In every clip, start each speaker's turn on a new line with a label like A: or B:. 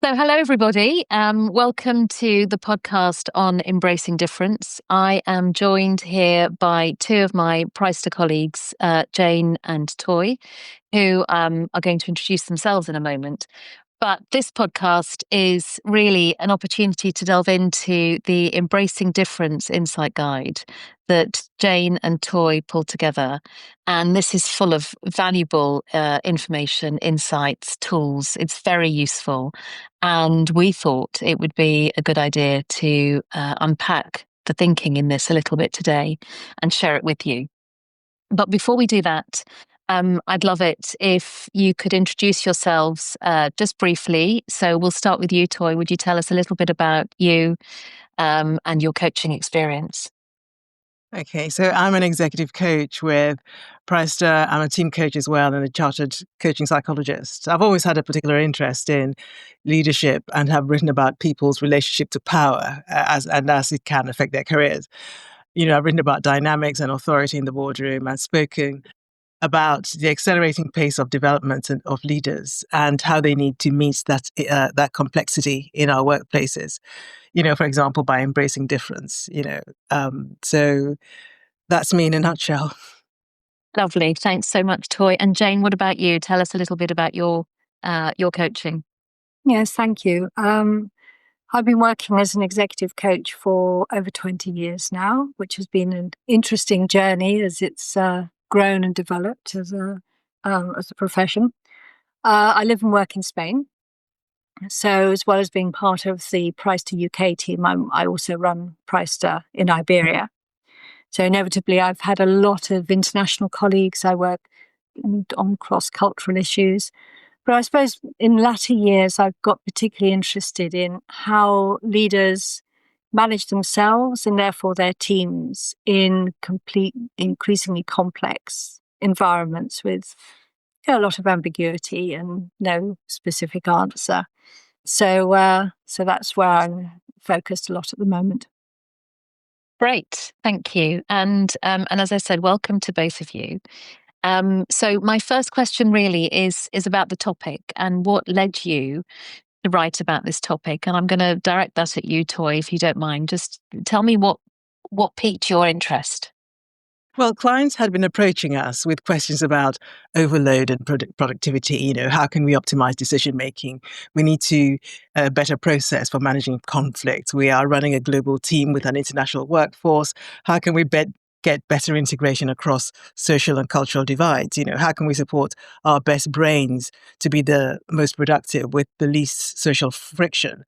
A: So, hello, everybody. Welcome to the podcast on embracing difference. I am joined here by two of my Priester colleagues, Jane and Toy, who are going to introduce themselves in a moment. But this podcast is really an opportunity to delve into the Embracing Difference Insight Guide that Jane and Toy pulled together. And this is full of valuable information, insights, tools. It's very useful. And we thought it would be a good idea to unpack the thinking in this a little bit today and share it with you. But before we do that, I'd love it if you could introduce yourselves just briefly. So we'll start with you, Toy. Would you tell us a little bit about you and your coaching experience?
B: Okay, so I'm an executive coach with Priester. I'm a team coach as well and a chartered coaching psychologist. I've always had a particular interest in leadership and have written about people's relationship to power as it can affect their careers. I've written about dynamics and authority in the boardroom and spoken about the accelerating pace of development and of leaders and how they need to meet that complexity in our workplaces. For example, by embracing difference. So that's me in a nutshell.
A: Lovely. Thanks so much, Toy. And Jane, what about you? Tell us a little bit about your coaching.
C: Yes, thank you. I've been working as an executive coach for over 20 years now, which has been an interesting journey as it's grown and developed as a profession. I live and work in Spain. So as well as being part of the Priester UK team, I also run Priester in Iberia. So inevitably, I've had a lot of international colleagues. I work on cross-cultural issues. But I suppose in latter years, I've got particularly interested in how leaders manage themselves and therefore their teams in increasingly complex environments with a lot of ambiguity and no specific answer. So that's where I'm focused a lot at the moment.
A: Great, thank you. And as I said, welcome to both of you. So my first question really is about the topic and what led you to write about this topic. And I'm going to direct that at you, Toy, if you don't mind. Just tell me what piqued your interest.
B: Well, clients had been approaching us with questions about overload and productivity. How can we optimize decision making? We need to better process for managing conflict. We are running a global team with an international workforce. How can we get better integration across social and cultural divides? How can we support our best brains to be the most productive with the least social friction?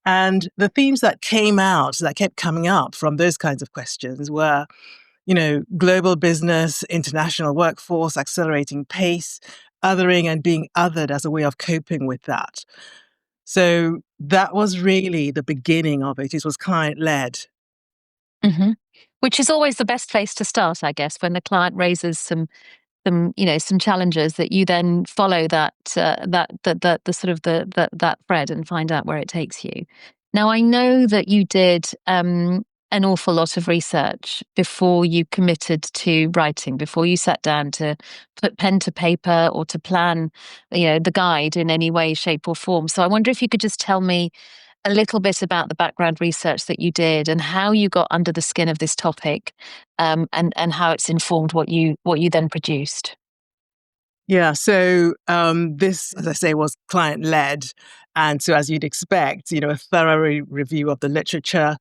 B: And the themes that kept coming up from those kinds of questions were, global business, international workforce, accelerating pace, othering and being othered as a way of coping with that. So that was really the beginning of it. It was client-led.
A: Mm-hmm. Which is always the best place to start, I guess, when the client raises some challenges that you then follow that thread and find out where it takes you. Now, I know that you did an awful lot of research before you committed to writing, before you sat down to put pen to paper or to plan, the guide in any way, shape, or form. So I wonder if you could just tell me a little bit about the background research that you did and how you got under the skin of this topic, and how it's informed what you then produced.
B: Yeah, so this, as I say, was client-led. And so as you'd expect, a thorough review of the literature.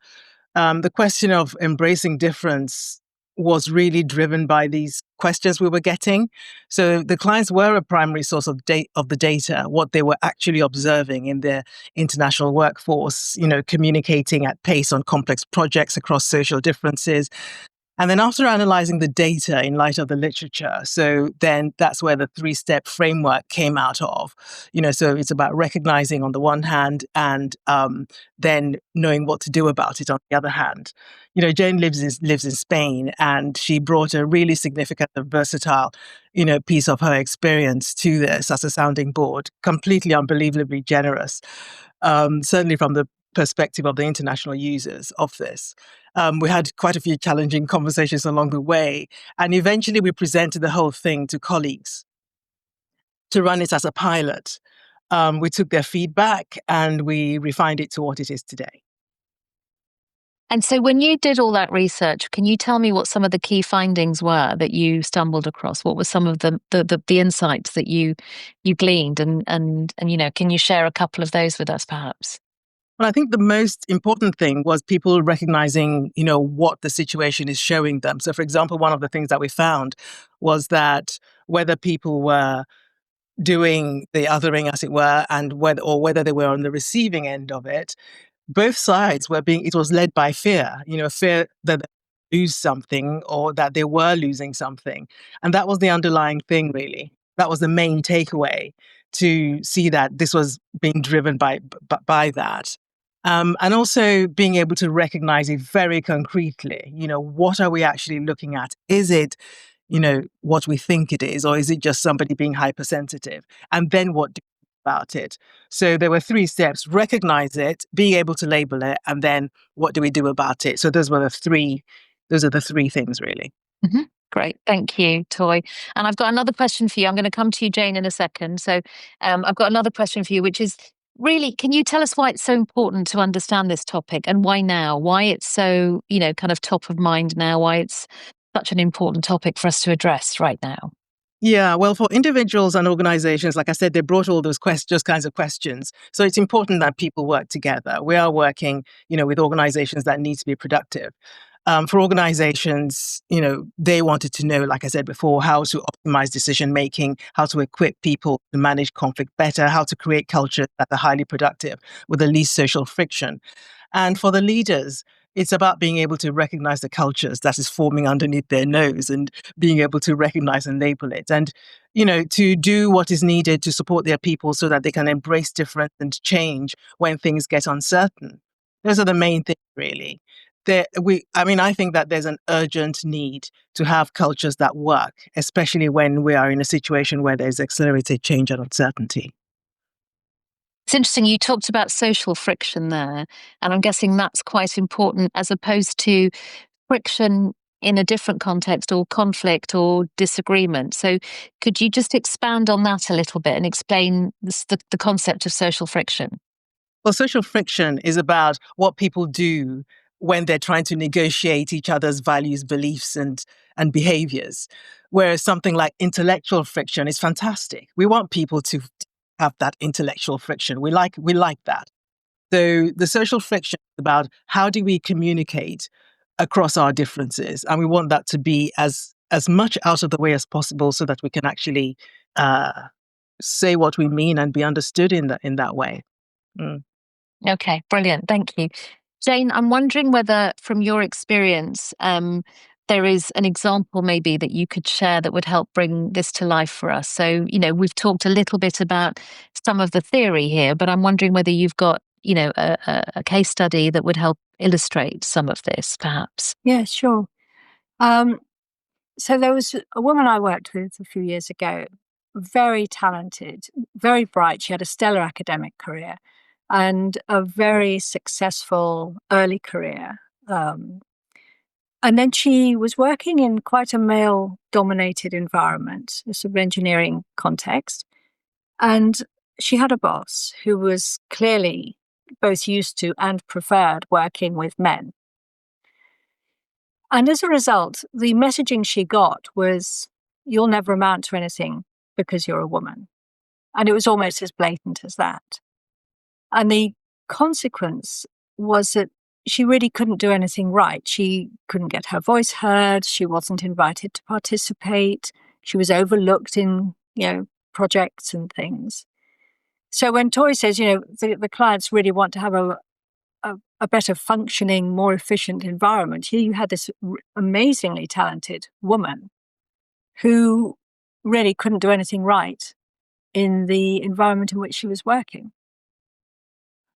B: The question of embracing difference was really driven by these questions we were getting. So the clients were a primary source of the data, what they were actually observing in their international workforce, communicating at pace on complex projects across social differences. And then after analyzing the data in light of the literature, so then that's where the 3-step framework came out of. So it's about recognizing on the one hand and then knowing what to do about it on the other hand. Jane lives in Spain, and she brought a really significant and versatile, piece of her experience to this as a sounding board, completely unbelievably generous, certainly from the perspective of the international users of this. We had quite a few challenging conversations along the way, and eventually we presented the whole thing to colleagues to run it as a pilot. We took their feedback and we refined it to what it is today.
A: And so when you did all that research, can you tell me what some of the key findings were that you stumbled across? What were some of the insights that you gleaned? And can you share a couple of those with us, perhaps?
B: Well, I think the most important thing was people recognizing, what the situation is showing them. So, for example, one of the things that we found was that whether people were doing the othering, as it were, and whether they were on the receiving end of it, both sides it was led by fear, fear that they lose something or that they were losing something. And that was the underlying thing, really. That was the main takeaway, to see that this was being driven by that. And also being able to recognize it very concretely. What are we actually looking at? Is it, what we think it is, or is it just somebody being hypersensitive? And then what do we do about it? So there were 3 steps: recognize it, being able to label it, and then what do we do about it? So those are the 3 things, really.
A: Mm-hmm. Great. Thank you, Toy. And I've got another question for you. I'm going to come to you, Jane, in a second. So I've got another question for you, which is, really, can you tell us why it's so important to understand this topic, and why now? Why it's so, kind of top of mind now? Why it's such an important topic for us to address right now?
B: Yeah, well, for individuals and organizations, like I said, they brought all those kinds of questions. So it's important that people work together. We are working, with organizations that need to be productive. For organizations, they wanted to know, like I said before, how to optimize decision making, how to equip people to manage conflict better, how to create cultures that are highly productive with the least social friction. And for the leaders, it's about being able to recognize the cultures that is forming underneath their nose and being able to recognize and label it. And, to do what is needed to support their people so that they can embrace difference and change when things get uncertain. Those are the main things, really. I think that there's an urgent need to have cultures that work, especially when we are in a situation where there's accelerated change and uncertainty.
A: It's interesting, you talked about social friction there, and I'm guessing that's quite important, as opposed to friction in a different context, or conflict or disagreement. So could you just expand on that a little bit and explain the concept of social friction?
B: Well, social friction is about what people do when they're trying to negotiate each other's values, beliefs, and behaviors. Whereas something like intellectual friction is fantastic. We want people to have that intellectual friction. We like that. So the social friction is about how do we communicate across our differences, and we want that to be as much out of the way as possible, so that we can actually say what we mean and be understood in that way. Mm.
A: Okay, brilliant. Thank you. Jane, I'm wondering whether, from your experience, there is an example maybe that you could share that would help bring this to life for us. So, we've talked a little bit about some of the theory here, but I'm wondering whether you've got, a case study that would help illustrate some of this, perhaps.
C: Yeah, sure. So there was a woman I worked with a few years ago, very talented, very bright. She had a stellar academic career and a very successful early career. And then she was working in quite a male-dominated environment, a sort of engineering context. And she had a boss who was clearly both used to and preferred working with men. And as a result, the messaging she got was, "You'll never amount to anything because you're a woman." And it was almost as blatant as that. And the consequence was that she really couldn't do anything right. She couldn't get her voice heard. She wasn't invited to participate. She was overlooked in, projects and things. So when Toy says, the clients really want to have a better functioning, more efficient environment, here you had this amazingly talented woman who really couldn't do anything right in the environment in which she was working.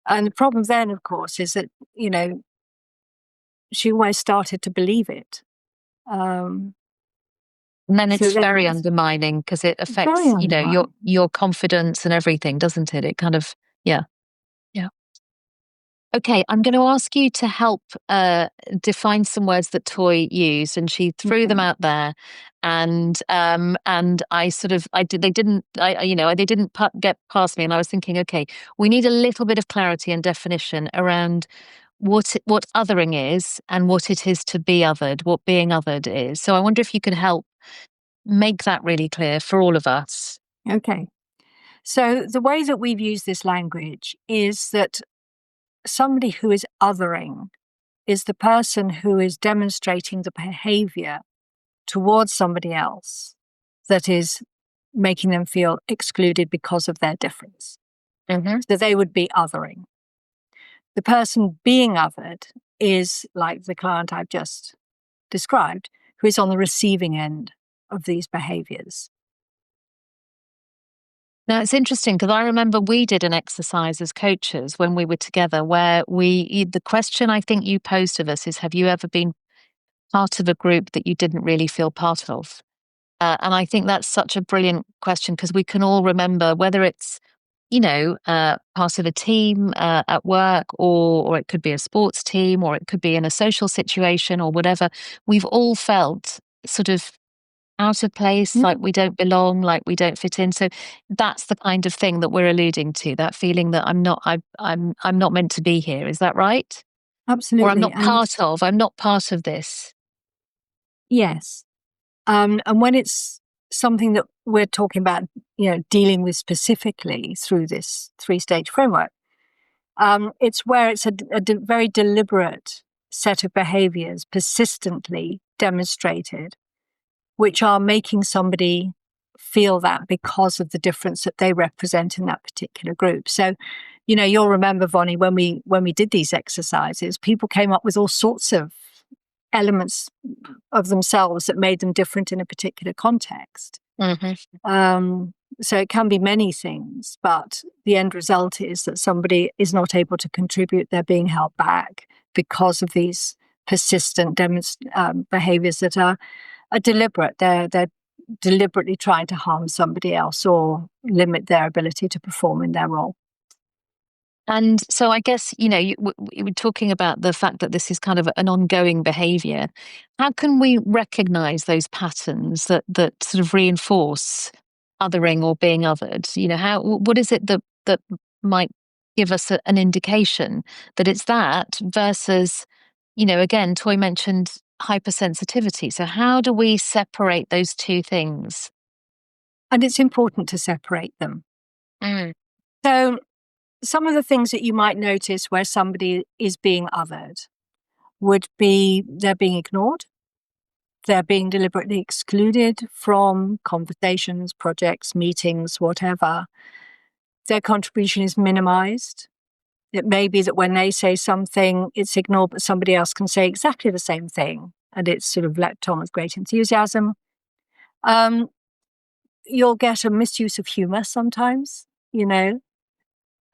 C: And the problem then, of course, is that, she almost started to believe it.
A: And then it's very undermining, because it affects, your confidence and everything, doesn't it? It kind of, yeah. Okay, I'm going to ask you to help define some words that Toy used, and she threw them out there, and I sort of they didn't get past me, and I was thinking, okay, we need a little bit of clarity and definition around what othering is and what it is to be othered, what being othered is. So I wonder if you could help make that really clear for all of us.
C: Okay. So the way that we've used this language is that somebody who is othering is the person who is demonstrating the behavior towards somebody else that is making them feel excluded because of their difference. So they would be othering. The person being othered is like the client I've just described, who is on the receiving end of these behaviors.
A: Now, it's interesting because I remember we did an exercise as coaches when we were together where the question I think you posed to us is, have you ever been part of a group that you didn't really feel part of? And I think that's such a brilliant question because we can all remember whether it's, part of a team at work, or it could be a sports team, or it could be in a social situation or whatever. We've all felt sort of out of place, like we don't belong, like we don't fit in. So that's the kind of thing that we're alluding to, that feeling that I'm not meant to be here. Is that right?
C: Absolutely.
A: Or I'm not part of this.
C: Yes. And when it's something that we're talking about, dealing with specifically through this 3-stage framework, it's where it's a very deliberate set of behaviors persistently demonstrated, which are making somebody feel that because of the difference that they represent in that particular group. So, you'll remember, Vonnie, when we did these exercises, people came up with all sorts of elements of themselves that made them different in a particular context. So it can be many things, but the end result is that somebody is not able to contribute. They're being held back because of these persistent behaviors that are deliberate. They're deliberately trying to harm somebody else or limit their ability to perform in their role.
A: And so I guess, you were talking about the fact that this is kind of an ongoing behavior. How can we recognize those patterns that sort of reinforce othering or being othered? What is it that might give us an indication that it's that versus, again, Toy mentioned hypersensitivity. So how do we separate those two things?
C: And it's important to separate them. So some of the things that you might notice where somebody is being othered would be they're being ignored. They're being deliberately excluded from conversations, projects, meetings, whatever. Their contribution is minimized. It may be that when they say something, it's ignored, but somebody else can say exactly the same thing, and it's sort of leapt on with great enthusiasm. You'll get a misuse of humor sometimes,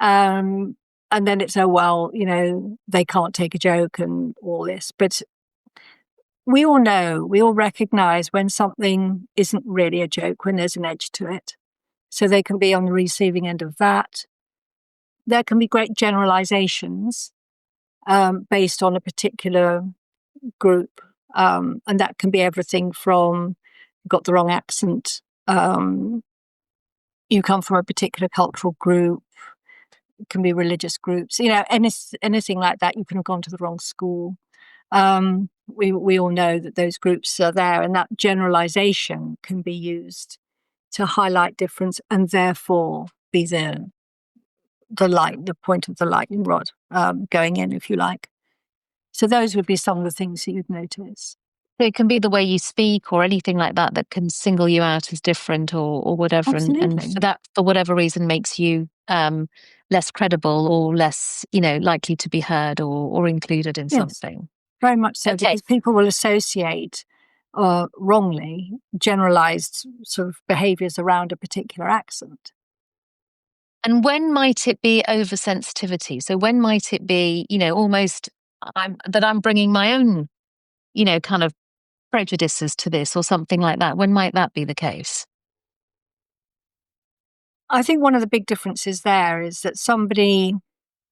C: and then it's, they can't take a joke and all this. But we all recognize when something isn't really a joke, when there's an edge to it. So they can be on the receiving end of that. There can be great generalizations based on a particular group. And that can be everything from got the wrong accent, you come from a particular cultural group, it can be religious groups, anything like that. You can have gone to the wrong school. We all know that those groups are there, and that generalization can be used to highlight difference and therefore be the point of the lightning rod going in, if you like. So those would be some of the things that you'd notice.
A: So it can be the way you speak or anything like that that can single you out as different or whatever. And for that, for whatever reason, makes you less credible or less, likely to be heard or included in something.
C: Very much so, because people will associate wrongly generalized sort of behaviors around a particular accent.
A: And when might it be oversensitivity? So when might it be, almost that I'm bringing my own, kind of prejudices to this or something like that? When might that be the case?
C: I think one of the big differences there is that somebody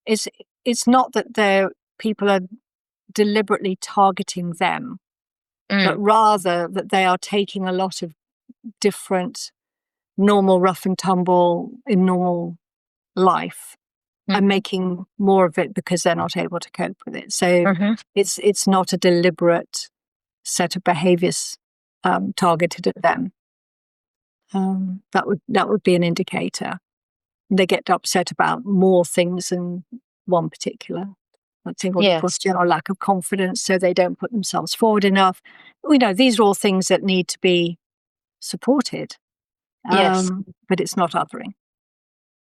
C: is it's not that people are deliberately targeting them, but rather that they are taking a lot of different normal rough and tumble in normal life and making more of it because they're not able to cope with it. So it's not a deliberate set of behaviors targeted at them. That would be an indicator. They get upset about more things than one particular. I think or lack of confidence, so they don't put themselves forward enough. We know these are all things that need to be supported. But it's not othering.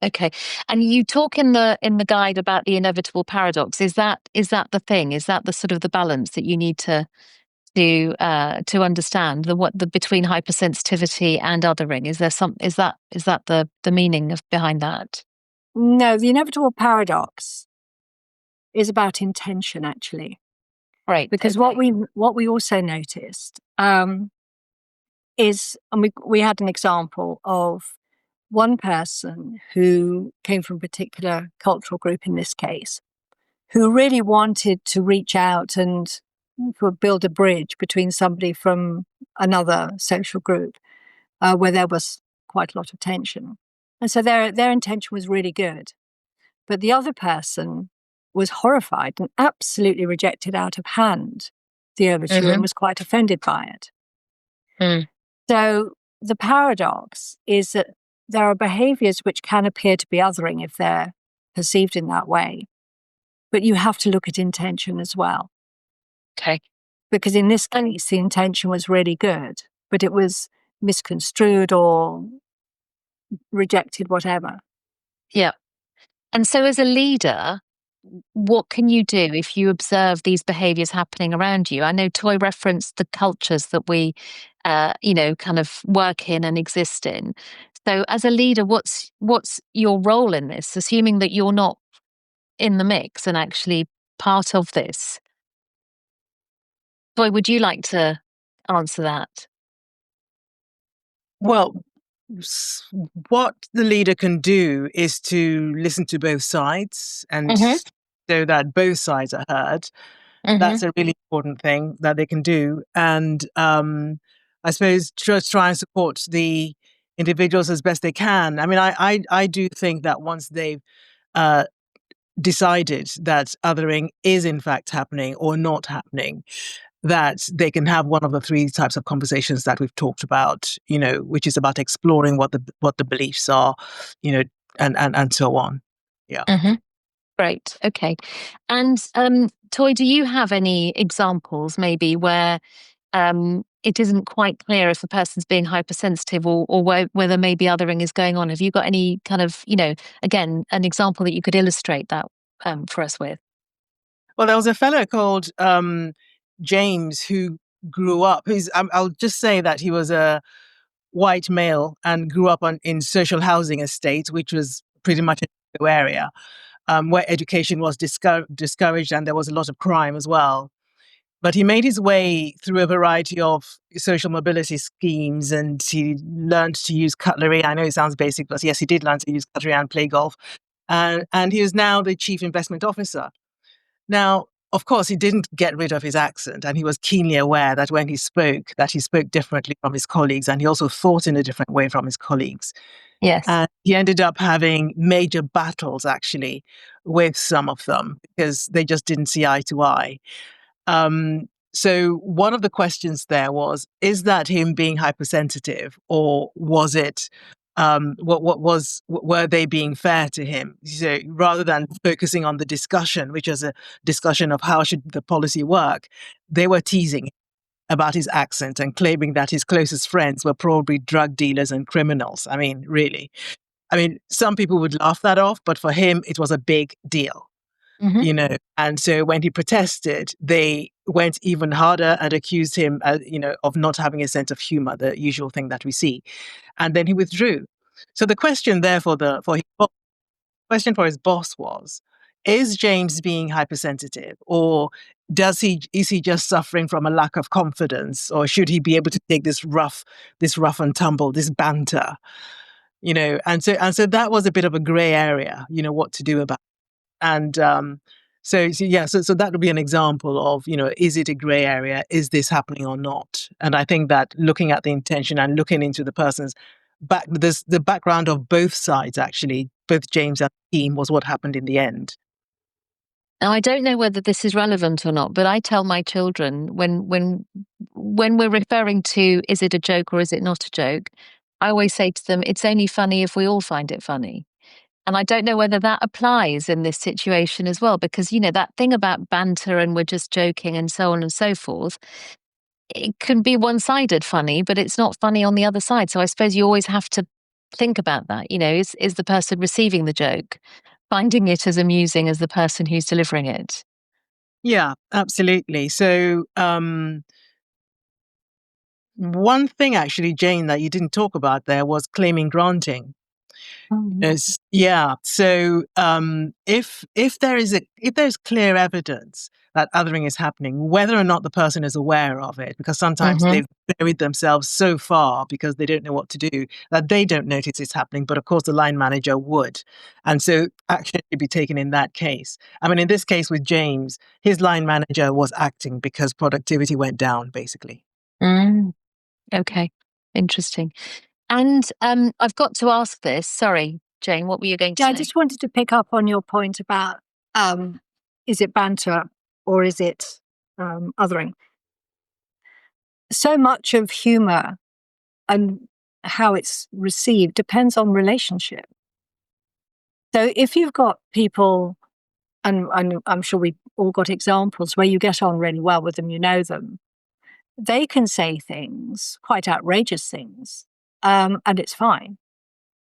A: Okay. And you talk in the guide about the inevitable paradox. Is that the thing? Is that the sort of the balance that you need to understand the between hypersensitivity and othering? Is that the meaning behind that?
C: No, the inevitable paradox is about intention, actually.
A: Right.
C: Because what we also noticed is, and we had an example of one person who came from a particular cultural group in this case, who really wanted to reach out and build a bridge between somebody from another social group where there was quite a lot of tension. And so their intention was really good. But the other person was horrified and absolutely rejected out of hand the overture and was quite offended by it. So the paradox is that there are behaviors which can appear to be othering if they're perceived in that way. But you have to look at intention as well.
A: Okay.
C: Because in this case, the intention was really good, but it was misconstrued or rejected, whatever.
A: Yeah. And so as a leader, what can you do if you observe these behaviors happening around you? I know Toy referenced the cultures that we, kind of work in and exist in. So as a leader, what's your role in this, assuming that you're not in the mix and actually part of this? Toy, would you like to answer that?
B: Well, what the leader can do is to listen to both sides and so that both sides are heard. That's a really important thing that they can do. And I suppose just try and support the individuals as best they can. I mean, I do think that once they've decided that othering is in fact happening or not happening, that they can have one of the three types of conversations that we've talked about, which is about exploring what the beliefs are, and so on. Yeah.
A: Great. Okay. And Toy, do you have any examples maybe where it isn't quite clear if a person's being hypersensitive or whether maybe othering is going on? Have you got any kind of, again, an example that you could illustrate that for us with?
B: Well, there was a fellow called James who grew up. I'll just say that he was a white male and grew up in social housing estates, which was pretty much a new area where education was discouraged and there was a lot of crime as well. But he made his way through a variety of social mobility schemes and he learned to use cutlery. I know it sounds basic, but yes, he did learn to use cutlery and play golf. And he is now the chief investment officer. Now, of course, he didn't get rid of his accent, and he was keenly aware that when he spoke differently from his colleagues, and he also thought in a different way from his colleagues.
A: Yes.
B: And he ended up having major battles, actually, with some of them because they just didn't see eye to eye. So one of the questions there was, is that him being hypersensitive, or was it were they being fair to him? So rather than focusing on the discussion, which was a discussion of how should the policy work, they were teasing about his accent and claiming that his closest friends were probably drug dealers and criminals. I mean, really. I mean, some people would laugh that off, but for him, it was a big deal. And so when he protested, they went even harder and accused him, of not having a sense of humor, the usual thing that we see. And then he withdrew. So the question there question for his boss was, is James being hypersensitive, or is he just suffering from a lack of confidence, or should he be able to take this rough and tumble, this banter? And so that was a bit of a gray area, what to do about it. And so that would be an example of, is it a gray area? Is this happening or not? And I think that looking at the intention and looking into the person's the background of both sides, actually, both James and the team, was what happened in the end.
A: Now, I don't know whether this is relevant or not, but I tell my children when we're referring to, is it a joke or is it not a joke? I always say to them, it's only funny if we all find it funny. And I don't know whether that applies in this situation as well, because, that thing about banter and we're just joking and so on and so forth, it can be one-sided funny, but it's not funny on the other side. So I suppose you always have to think about that. Is the person receiving the joke finding it as amusing as the person who's delivering it?
B: Yeah, absolutely. So one thing, actually, Jane, that you didn't talk about there was claiming granting. Yeah. So if there's clear evidence that othering is happening, whether or not the person is aware of it, because sometimes they've buried themselves so far because they don't know what to do that they don't notice it's happening, but of course the line manager would. And so action should be taken in that case. I mean, in this case with James, his line manager was acting because productivity went down, basically.
A: Okay, interesting. And I've got to ask this. Sorry, Jane, what were you going to say?
C: I just wanted to pick up on your point about is it banter or is it othering? So much of humor and how it's received depends on relationship. So if you've got people, and I'm sure we've all got examples where you get on really well with them, you know them, they can say things, quite outrageous things, and it's fine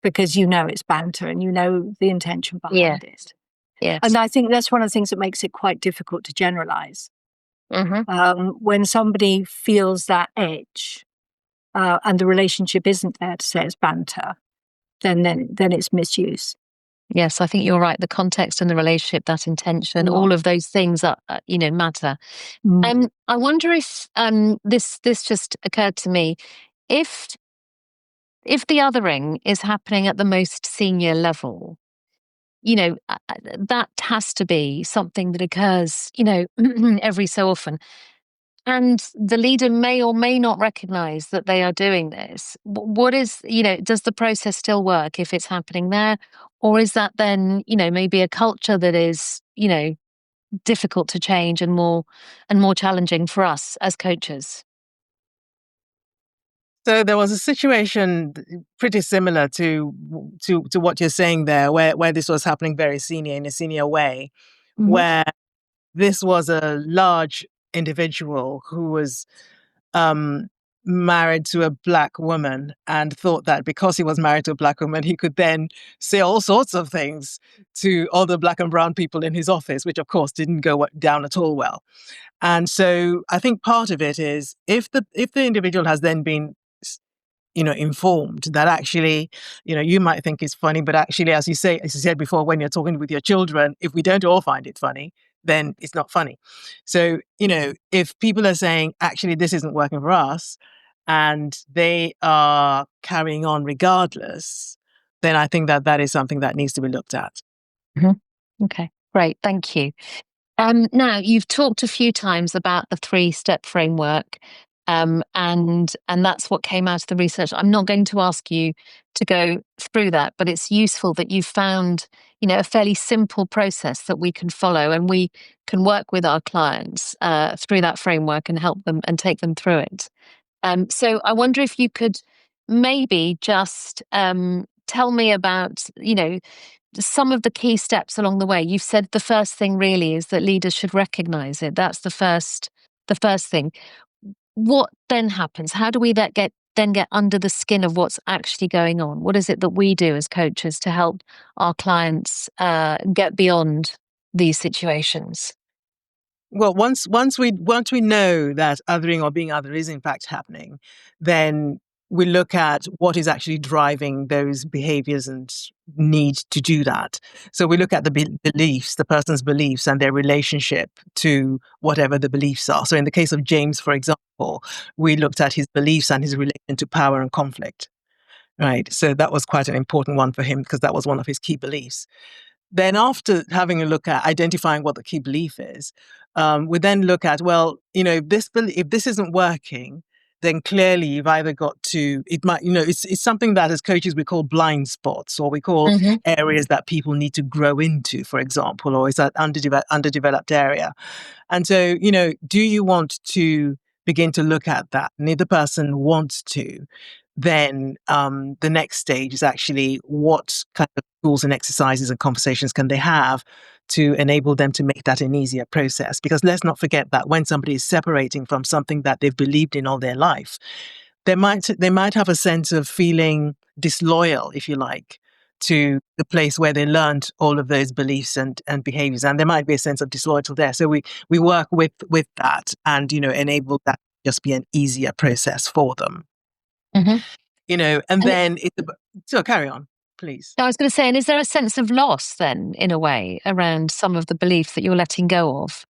C: because it's banter and the intention behind it.
A: Yes.
C: And I think that's one of the things that makes it quite difficult to generalize. When somebody feels that edge and the relationship isn't there to say it's banter, then it's misuse.
A: Yes, I think you're right. The context and the relationship, that intention, all of those things are, matter. I wonder if this just occurred to me. If the othering is happening at the most senior level, that has to be something that occurs, every so often. And the leader may or may not recognize that they are doing this. What is, does the process still work if it's happening there? Or is that then, maybe a culture that is, difficult to change and more challenging for us as coaches?
B: So there was a situation pretty similar to what you're saying there, where this was happening in a senior way, where this was a large individual who was married to a Black woman and thought that because he was married to a Black woman, he could then say all sorts of things to other Black and brown people in his office, which of course didn't go down at all well. And so I think part of it is if the individual has then been informed that actually, you might think it's funny, but actually, as you said before, when you're talking with your children, if we don't all find it funny, then it's not funny. So, if people are saying, actually, this isn't working for us, and they are carrying on regardless, then I think that is something that needs to be looked at.
A: Okay, great. Thank you. Now, you've talked a few times about the 3-step framework, and that's what came out of the research. I'm not going to ask you to go through that, but it's useful that you've found, a fairly simple process that we can follow, and we can work with our clients through that framework and help them and take them through it. So I wonder if you could maybe just tell me about, some of the key steps along the way. You've said the first thing really is that leaders should recognize it. That's the first thing. What then happens? How do we get under the skin of what's actually going on? What is it that we do as coaches to help our clients get beyond these situations?
B: Well, once we know that othering or being other is in fact happening, then we look at what is actually driving those behaviors and need to do that. So we look at the beliefs, the person's beliefs and their relationship to whatever the beliefs are. So in the case of James, for example, we looked at his beliefs and his relation to power and conflict. Right. So that was quite an important one for him because that was one of his key beliefs. then after having a look at identifying what the key belief is, we then look at, well, if this isn't working, then clearly you've either got to, it might, it's something that as coaches we call blind spots, or we call areas that people need to grow into, for example, or is that underdeveloped area. And so, do you want to begin to look at that? And if the person wants to, then the next stage is actually what kind of tools and exercises and conversations can they have to enable them to make that an easier process. Because let's not forget that when somebody is separating from something that they've believed in all their life, they might have a sense of feeling disloyal, if you like, to the place where they learned all of those beliefs and behaviors. And there might be a sense of disloyalty there. So we work with that and, enable that to just be an easier process for them. And then so carry on, please.
A: I was going to say, and is there a sense of loss then, in a way, around some of the beliefs that you're letting go of?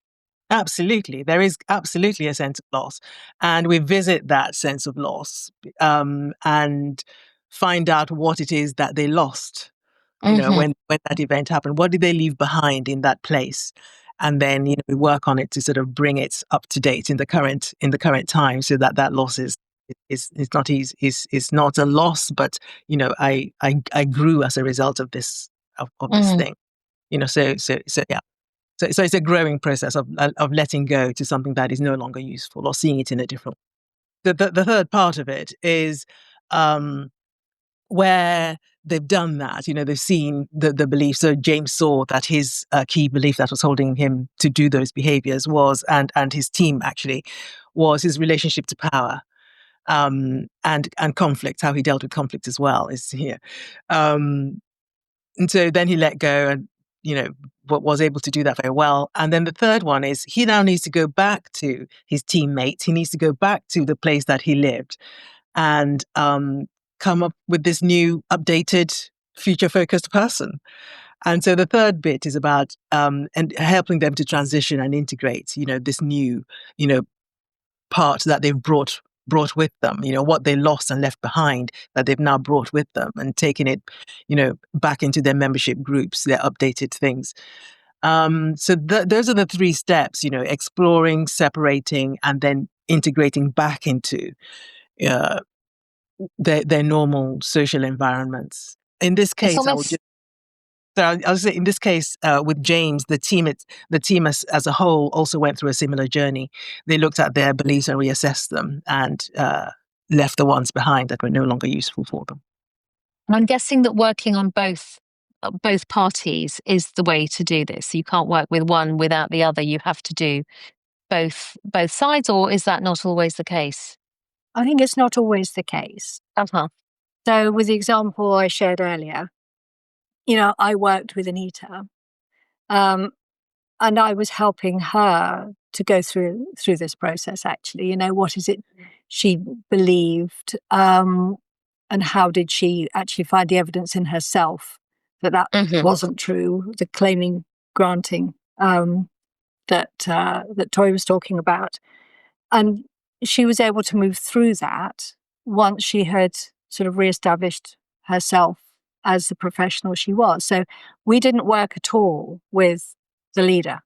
B: Absolutely. There is absolutely a sense of loss. And we visit that sense of loss and find out what it is that they lost, when that event happened. What did they leave behind in that place? And then, we work on it to sort of bring it up to date in the current time, so that loss is not a loss, but, I grew as a result of this, of this thing, so yeah. So it's a growing process of letting go to something that is no longer useful or seeing it in a different way. The third part of it is where they've done that, they've seen the belief. So James saw that his key belief that was holding him to do those behaviors was, and his team actually, was his relationship to power and conflict, how he dealt with conflict as well is here. And so then he let go and, was able to do that very well. And then the third one is he now needs to go back to his teammates. He needs to go back to the place that he lived and come up with this new, updated, future-focused person. And so the third bit is about and helping them to transition and integrate, this new, part that they've brought with them, what they lost and left behind that they've now brought with them and taking it, back into their membership groups, their updated things. So those are the three steps, exploring, separating, and then integrating back into their normal social environments. In this case, I'll say in this case, with James, the team as a whole also went through a similar journey. They looked at their beliefs and reassessed them and left the ones behind that were no longer useful for them.
A: And I'm guessing that working on both parties is the way to do this. You can't work with one without the other. You have to do both sides, or is that not always the case?
C: I think it's not always the case. So with the example I shared earlier, I worked with Anita, and I was helping her to go through this process, actually. What is it she believed, and how did she actually find the evidence in herself that wasn't true, the claiming, granting that Tori was talking about. And she was able to move through that once she had sort of reestablished herself as the professional she was. So we didn't work at all with the leader.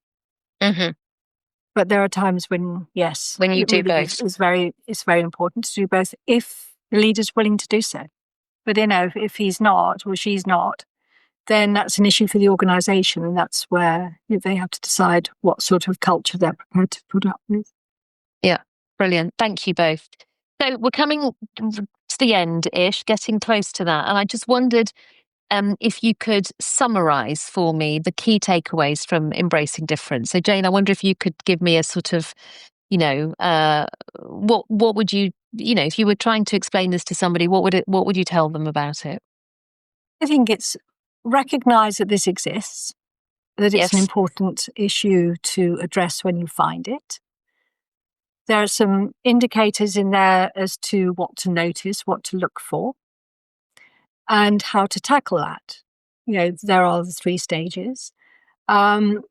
C: But there are times when, yes,
A: when you do both,
C: it's very important to do both if the leader's willing to do so. But if he's not or she's not, then that's an issue for the organisation, and that's where they have to decide what sort of culture they're prepared to put up with.
A: Yeah, brilliant. Thank you both. So we're coming to the end-ish, getting close to that, and I just wondered if you could summarise for me the key takeaways from embracing difference. So Jane, I wonder if you could give me a sort of, what would you, if you were trying to explain this to somebody, what would you tell them about it?
C: I think it's recognise that this exists, that it's an important issue to address when you find it. There are some indicators in there as to what to notice, what to look for, and how to tackle that. There are the 3 stages. And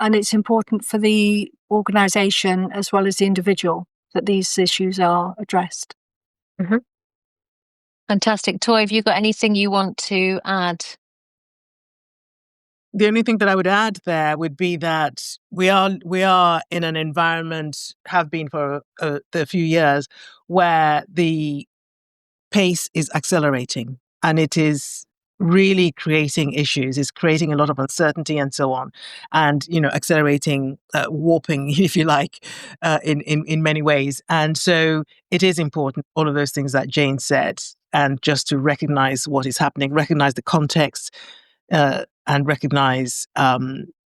C: it's important for the organisation as well as the individual that these issues are addressed.
A: Fantastic. Toy, have you got anything you want to add?
B: The only thing that I would add there would be that we are in an environment, have been for a few years, where the pace is accelerating, and it is really creating issues. It's creating a lot of uncertainty and so on, and accelerating, warping, if you like, in many ways. And so it is important, all of those things that Jane said, and just to recognize what is happening, recognize the context, and recognize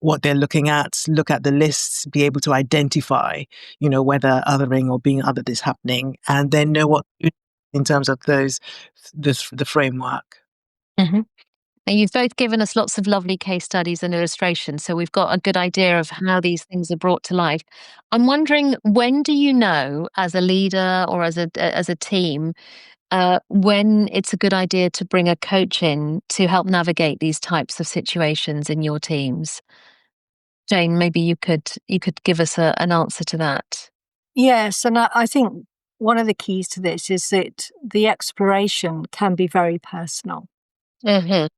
B: what they're looking at, look at the lists, be able to identify, whether othering or being othered is happening, and then know what to do in terms of the framework.
A: Mm-hmm. And you've both given us lots of lovely case studies and illustrations, so we've got a good idea of how these things are brought to life. I'm wondering, when do you know, as a leader or as a team, when it's a good idea to bring a coach in to help navigate these types of situations in your teams? Jane, maybe you could give us an answer to that.
C: Yes, and I think one of the keys to this is that the exploration can be very personal.
A: Mm-hmm.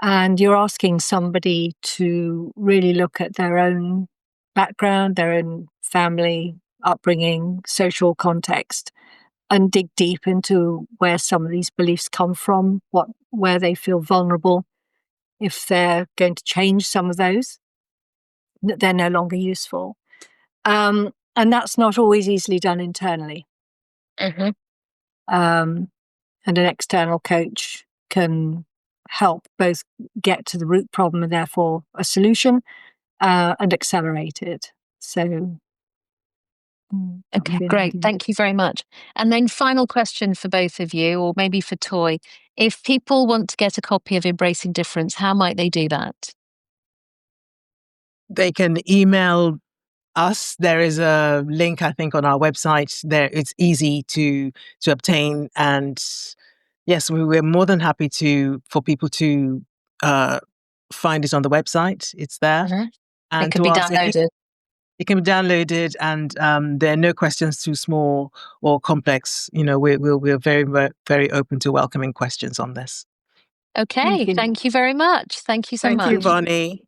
C: And you're asking somebody to really look at their own background, their own family, upbringing, social context, and dig deep into where some of these beliefs come from, where they feel vulnerable. If they're going to change some of those, they're no longer useful. And that's not always easily done internally.
A: Mm-hmm.
C: And an external coach can help both get to the root problem and therefore a solution, and accelerate it. So,
A: Okay, great. Thank you very much. And then final question for both of you, or maybe for Toy. If people want to get a copy of Embracing Difference, how might they do that?
B: They can email us. There is a link, I think, on our website. There, it's easy to obtain, and yes, we're more than happy for people to find it on the website. It's there,
A: Mm-hmm.
B: and
A: it can be downloaded.
B: It can be downloaded, and there are no questions too small or complex. We're very, very open to welcoming questions on this.
A: Okay, thank you very much. Thank you so much.
B: Thank you, Vonnie.